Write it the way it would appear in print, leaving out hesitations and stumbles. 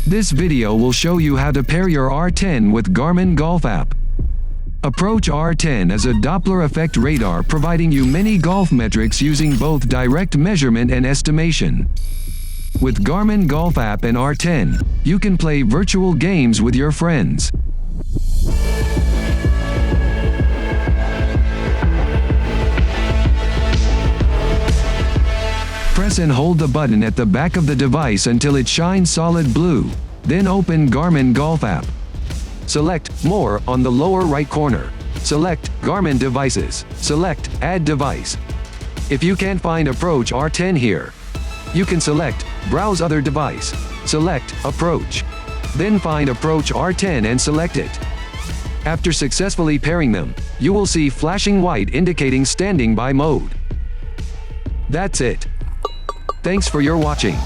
This video will show you how to pair your R10 with Garmin Golf app. Approach R10 is a Doppler effect radar providing you many golf metrics using both direct measurement and estimation. With Garmin Golf app and R10, you can play virtual games with your friends. Press and hold the button at the back of the device until it shines solid blue. Then open Garmin Golf app. Select More on the lower right corner. Select Garmin Devices. Select Add Device. If you can't find Approach R10 here, you can select Browse Other Device. Select Approach. Then find Approach R10 and select it. After successfully pairing them, you will see flashing white indicating standing by mode. That's it. Thanks for your watching.